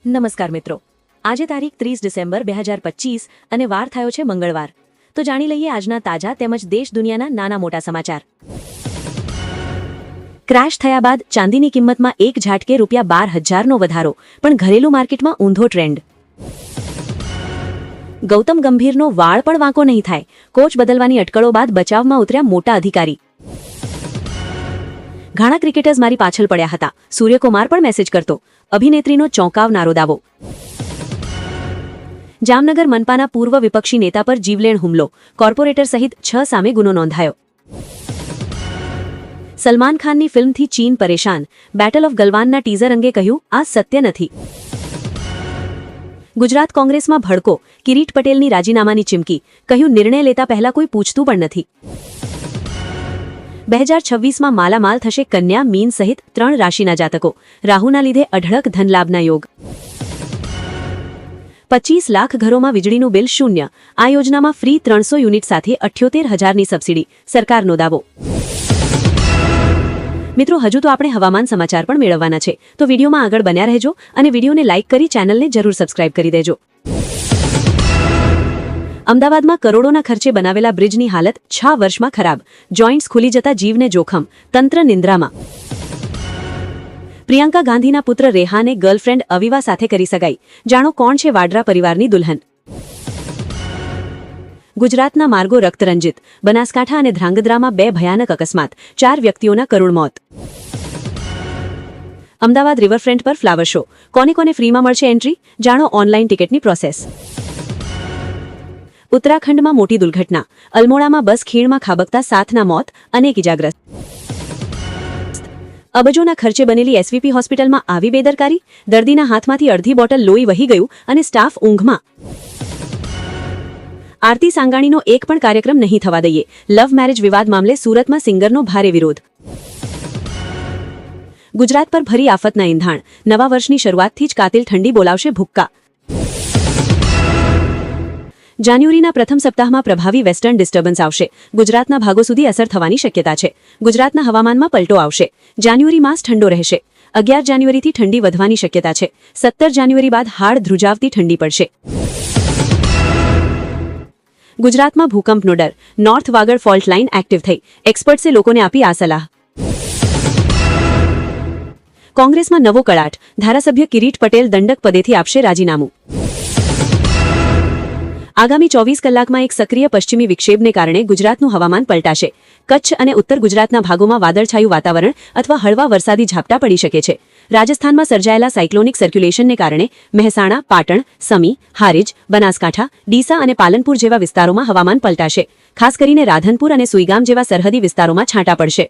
નમસ્કાર મિત્રો, આજે તારીખ 30 ડિસેમ્બર 2025 અને વાર થયો છે મંગળવાર. તો જાણી લઈએ આજના તાજા તેમજ દેશ દુનિયાના નાના મોટા સમાચાર. ક્રેશ થયા બાદ ચાંદીની કિંમતમાં એક ઝાટકે ₹12,000નો વધારો, પણ ઘરેલું માર્કેટમાં ઊંધો ટ્રેન્ડ. ગૌતમ ગંભીરનો વાળ પણ વાંકો નહીં થાય, કોચ બદલવાની અટકળો બાદ બચાવમાં ઉતર્યા મોટા અધિકારી. ઘણા ક્રિકેટર્સ મારી પાછળ પડ્યા હતા, સૂર્યકુમાર પણ મેસેજ કરતો. અભિનેત્રીનો ચોંકાવનારો દાવો. જામનગર મનપાના પૂર્વ વિપક્ષી નેતા પર જીવલેણ હુમલો, કોર્પોરેટર સહિત 6 સામે ગુનો નોંધાયો. સલમાન ખાનની ફિલ્મથી ચીન પરેશાન, બેટલ ઓફ ગલવાનના ટીઝર અંગે કહ્યું, આ સત્ય નથી. ગુજરાત કોંગ્રેસમાં ભડકો, કિરીટ પટેલની રાજીનામાની ચીમકી, કહ્યું નિર્ણય લેતા પહેલા કોઈ પૂછતું પણ નથી. 2026માં માલામાલ થશે કન્યા, મીન સહિત 3 રાશિના જાતકો. રાહુના લીધે અઢળક ધનલાભના યોગ. 25 લાખ ઘરોમાં વીજળીનું બિલ શૂન્ય. આ યોજનામાં ફ્રી 300 યુનિટ સાથે 78,000ની સબસિડી, સરકારનો દાવો. મિત્રો, હજુ તો આપણે હવામાન સમાચાર પણ મેળવવાના છે, તો વિડીયોમાં આગળ બન્યા રહેજો અને વિડીયોને લાઇક કરી ચેનલને જરૂર સબસ્ક્રાઇબ કરી દેજો. અમદાવાદમાં કરોડોના ખર્ચે બનાવેલા બ્રિજની હાલત 6 વર્ષમાં ખરાબ, જોઇન્ટ્સ ખુલી જતા જીવને જોખમ, તંત્ર નિંદ્રામાં. પ્રિયંકા ગાંધીના પુત્ર રેહાને ગર્લફ્રેન્ડ અવિવા સાથે કરી સગાઈ. જાણો કોણ છે વાડ્રા પરિવારની દુલ્હન. ગુજરાતના માર્ગો રક્તરંજિત, બનાસકાંઠા અને ધ્રાંગધ્રામાં 2 ભયાનક અકસ્માત, 4 વ્યક્તિઓના કરુણ મોત. અમદાવાદ રિવરફ્રન્ટ પર ફ્લાવર શો, કોને કોને ફ્રીમાં મળશે એન્ટ્રી, જાણો ઓનલાઈન ટિકિટની પ્રોસેસ. ઉત્તરાખંડમાં મોટી દુર્ઘટના, અલ્મોડામાં બસ ખીણમાં ખાબકતા 7ના મોત, અનેક ઇજાગ્રસ્ત. અબજોના ખર્ચે બનેલી એસવીપી હોસ્પિટલમાં આવી બેદરકારી, દર્દીના હાથમાંથી અડધી બોટલ લોહી વહી ગયું અને સ્ટાફ ઊંઘમાં. આરતી સાંગાણીનો એક પણ કાર્યક્રમ નહીં થવા દઈએ, લવ મેરેજ વિવાદ મામલે સુરતમાં સિંગરનો ભારે વિરોધ. ગુજરાત પર ભરી આફતના ઇંધાણ, નવા વર્ષની શરૂઆતથી જ કાતિલ ઠંડી બોલાવશે ભુક્કા. જાન્યુઆરીના પ્રથમ સપ્તાહમાં પ્રભાવી વેસ્ટર્ન ડિસ્ટર્બન્સ આવશે, ગુજરાતના ભાગો સુધી અસર થવાની શક્યતા છે. ગુજરાતના હવામાનમાં પલટો આવશે, જાન્યુઆરી માસ ઠંડો રહેશે. 11 જાન્યુઆરીથી ઠંડી વધવાની શક્યતા છે. 17 જાન્યુઆરી બાદ હાડ ધ્રુજાવતી ઠંડી પડશે. ગુજરાતમાં ભૂકંપનો ડર, north Vagad fault line active થઈ, એક્સપર્ટ્સે લોકોને આપી આ સલાહ. કોંગ્રેસમાં નવો કળાટ, ધારાસભ્ય કિરીટ પટેલ દંડક પદેથી આપશે રાજીનામું. આગામી 24 કલાકમાં એક સક્રિય પશ્ચિમી વિક્ષેપને કારણે ગુજરાતનું હવામાન પલટાશે. કચ્છ અને ઉત્તર ગુજરાતના ભાગોમાં વાદળછાયું વાતાવરણ અથવા હળવા વરસાદી ઝાપટા પડી શકે છે. રાજસ્થાનમાં સર્જાયેલા સાયક્લોનિક સર્ક્યુલેશનને કારણે મહેસાણા, પાટણ, સમી, હારીજ, બનાસકાંઠા, ડીસા અને પાલનપુર જેવા વિસ્તારોમાં હવામાન પલટાશે. ખાસ કરીને રાધનપુર અને સુઈગામ જેવા સરહદી વિસ્તારોમાં છાંટા પડશે.